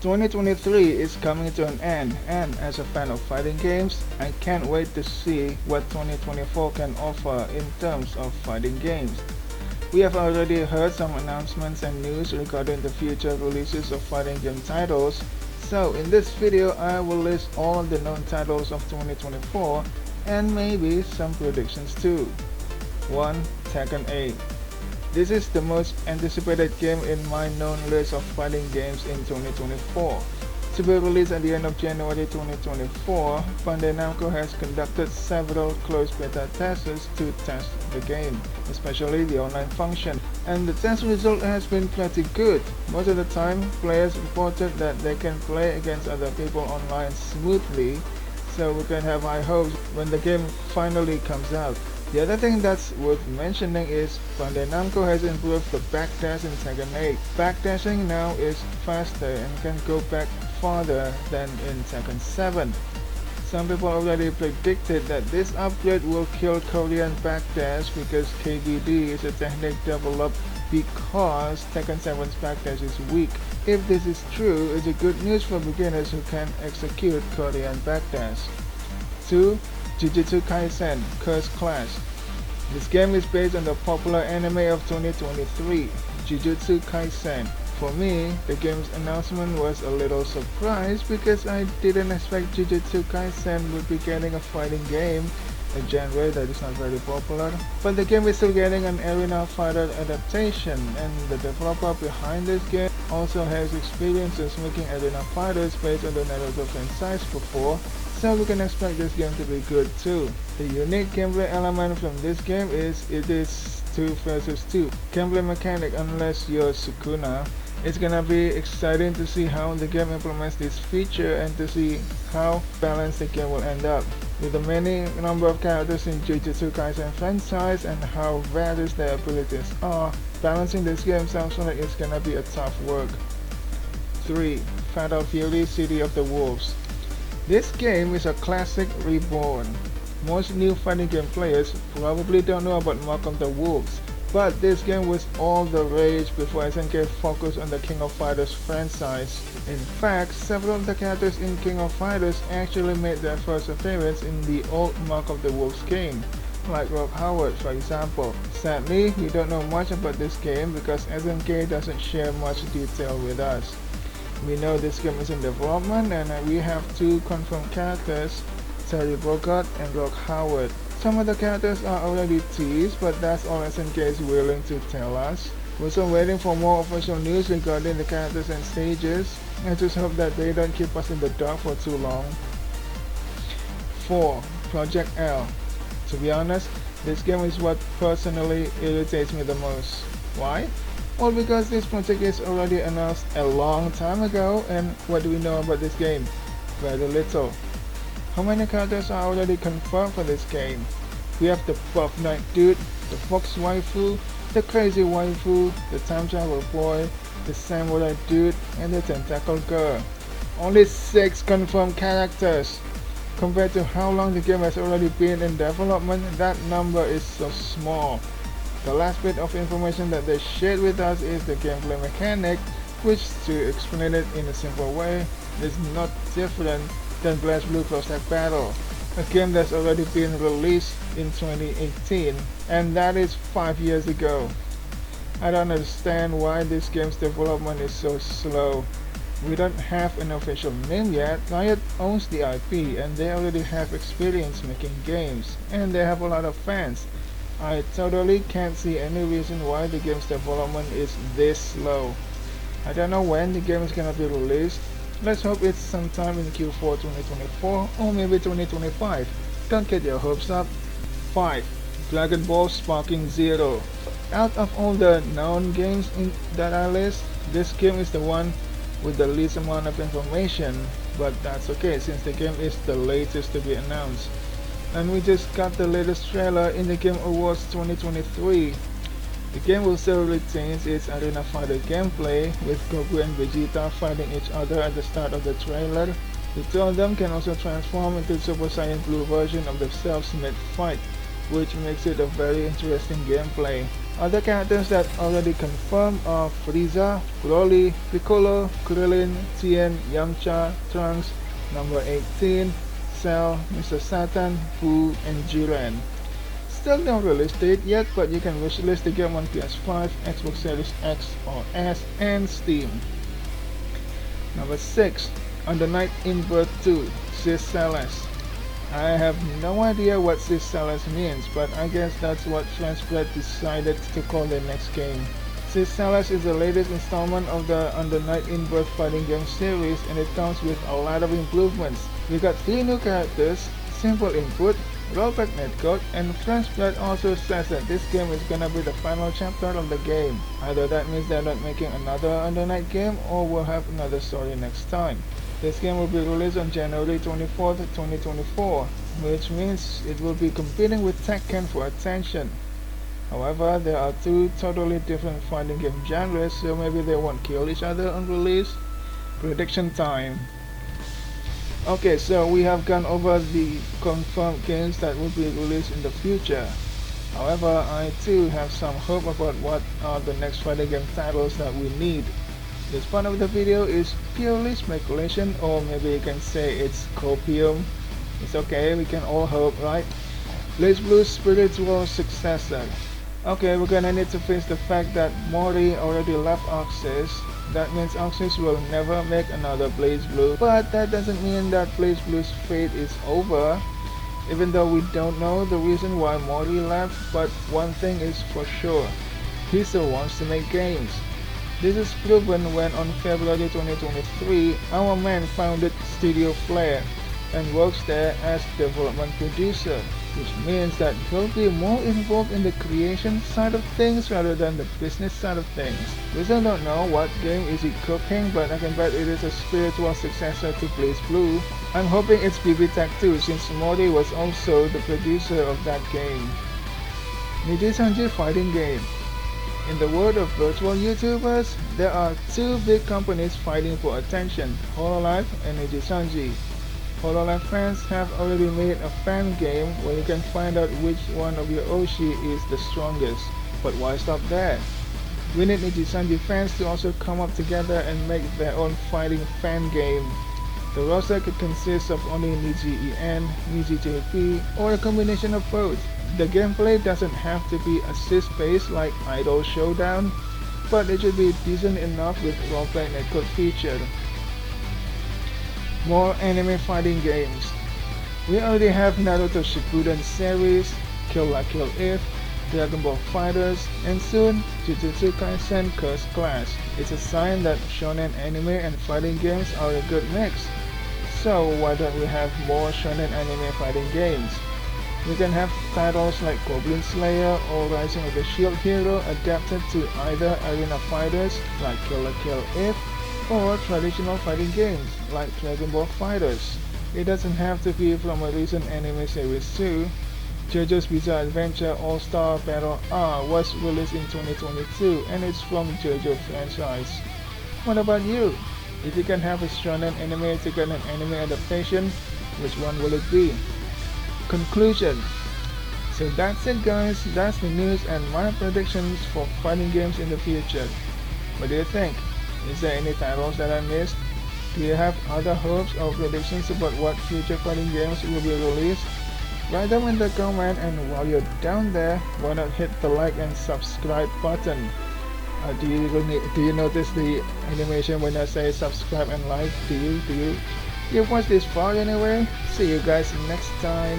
2023 is coming to an end, and as a fan of fighting games, I can't wait to see what 2024 can offer in terms of fighting games. We have already heard some announcements and news regarding the future releases of fighting game titles, so in this video I will list all of the known titles of 2024 and maybe some predictions too. 1. Tekken 8. This is the most anticipated game in my known list of fighting games in 2024. To be released at the end of January 2024, Bandai Namco has conducted several closed beta tests to test the game, especially the online function, and the test result has been pretty good. Most of the time, players reported that they can play against other people online smoothly, so we can have high hopes when the game finally comes out. The other thing that's worth mentioning is Bandai Namco has improved the backdash in Tekken 8. Backdashing now is faster and can go back farther than in Tekken 7. Some people already predicted that this upgrade will kill Korean backdash because KBD is a technique developed because Tekken 7's backdash is weak. If this is true, it's a good news for beginners who can execute Korean backdash. 2. Jujutsu Kaisen Curse Clash. This game is based on the popular anime of 2023, Jujutsu Kaisen. For me, the game's announcement was a little surprise because I didn't expect Jujutsu Kaisen would be getting a fighting game, a genre that is not very popular. But the game is still getting an arena fighter adaptation, and the developer behind this game also has experiences making arena fighters based on the Naruto franchise before, so we can expect this game to be good too. The unique gameplay element from this game is it is 2 versus 2 gameplay mechanic unless you're Sukuna. It's gonna be exciting to see how the game implements this feature and to see how balanced the game will end up. With the many number of characters in Jujutsu Kaisen franchise and how various their abilities are, balancing this game sounds like it's gonna be a tough work. 3. Fatal Fury City of the Wolves. This game is a classic reborn. Most new fighting game players probably don't know about Mark of the Wolves, but this game was all the rage before SNK focused on the King of Fighters franchise. In fact, several of the characters in King of Fighters actually made their first appearance in the old Mark of the Wolves game, like Rock Howard for example. Sadly, we don't know much about this game because SNK doesn't share much detail with us. We know this game is in development and we have 2 confirmed characters, Terry Bogard and Rock Howard. Some of the characters are already teased, but that's all SNK is willing to tell us. We're still waiting for more official news regarding the characters and stages. I just hope that they don't keep us in the dark for too long. 4. Project L. To be honest, this game is what personally irritates me the most. Why? Well, because this project is already announced a long time ago, and what do we know about this game? Very little. How many characters are already confirmed for this game? We have the Buff Knight dude, the Fox waifu, the Crazy waifu, the Time Travel boy, the Samurai dude, and the Tentacle girl. Only 6 confirmed characters. Compared to how long the game has already been in development, that number is so small. The last bit of information that they shared with us is the gameplay mechanic, which, to explain it in a simple way, is not different than BlazBlue Prostack Battle, a game that's already been released in 2018, and that is 5 years ago. I don't understand why this game's development is so slow. We don't have an official name yet. Riot owns the IP and they already have experience making games, and they have a lot of fans. I totally can't see any reason why the game's development is this slow. I don't know when the game is gonna be released. Let's hope it's sometime in Q4 2024 or maybe 2025. Don't get your hopes up. 5. Dragon Ball Sparking Zero. Out of all the known games that I list, this game is the one with the least amount of information, but that's okay since the game is the latest to be announced. And we just got the latest trailer in the Game Awards 2023. The game will still retain its arena fighter gameplay, with Goku and Vegeta fighting each other at the start of the trailer. The 2 of them can also transform into Super Saiyan Blue version of themselves mid-fight, which makes it a very interesting gameplay. Other characters that already confirmed are Frieza, Broly, Piccolo, Krillin, Tien, Yamcha, Trunks, Number 18, Cell, Mr. Satan, Boo, and Jiren. Still no release date yet, but you can wishlist the game on PS5, Xbox Series X or S, and Steam. Number 6. Under Night In-Birth 2, Sis Celeste. I have no idea what Sis Celeste means, but I guess that's what Fanspread decided to call their next game. Sis Celeste is the latest installment of the Under Night In-Birth fighting game series, and it comes with a lot of improvements. We got 3 new characters, simple input, rollback netcode, and Fanspread also says that this game is gonna be the final chapter of the game. Either that means they're not making another Under Night game, or we'll have another story next time. This game will be released on January 24th, 2024, which means it will be competing with Tekken for attention. However, there are 2 totally different fighting game genres, so maybe they won't kill each other on release. Prediction time. Okay, so we have gone over the confirmed games that will be released in the future. However, I too have some hope about what are the next fighting game titles that we need. This part of the video is purely speculation, or maybe you can say it's copium. It's okay, we can all hope, right? BlazBlue's spiritual successor. Okay, we're gonna need to face the fact that Mori already left Axis. That means Axis will never make another BlazBlue, but that doesn't mean that BlazBlue's fate is over. Even though we don't know the reason why Mori left, but one thing is for sure, he still wants to make games. This is proven when on February 2023, our man founded Studio Flare and works there as development producer, which means that he'll be more involved in the creation side of things rather than the business side of things. We still don't know what game is he cooking, but I can bet it is a spiritual successor to BlazBlue. I'm hoping it's BB Tech 2 since Mori was also the producer of that game. Nijisanji fighting game. In the world of virtual YouTubers, there are 2 big companies fighting for attention, Hololive and Nijisanji. Hololive fans have already made a fan game where you can find out which one of your Oshi is the strongest. But why stop there? We need Nijisanji fans to also come up together and make their own fighting fan game. The roster could consist of only Niji-EN, Niji-JP, or a combination of both. The gameplay doesn't have to be assist-based like Idol Showdown, but it should be decent enough with roleplay netcode featured. More anime fighting games. We already have Naruto Shippuden series, Kill La Kill If, Dragon Ball FighterZ, and soon Jujutsu Kaisen Curse Clash. It's a sign that shonen anime and fighting games are a good mix. So why don't we have more shonen anime fighting games? We can have titles like Goblin Slayer or Rising of the Shield Hero adapted to either arena fighters like Kill La Kill If or traditional fighting games like Dragon Ball FighterZ. It doesn't have to be from a recent anime series too. JoJo's Bizarre Adventure All-Star Battle R was released in 2022 and it's from JoJo franchise. What about you? If you can have a shonen anime to get an anime adaptation, which one will it be? Conclusion. So that's it guys, that's the news and my predictions for fighting games in the future. What do you think? Is there any titles that I missed? Do you have other hopes or predictions about what future fighting games will be released? Write them in the comment, and while you're down there, why not hit the like and subscribe button? Do you notice the animation when I say subscribe and like? Do you? You've watched this far anyway? See you guys next time.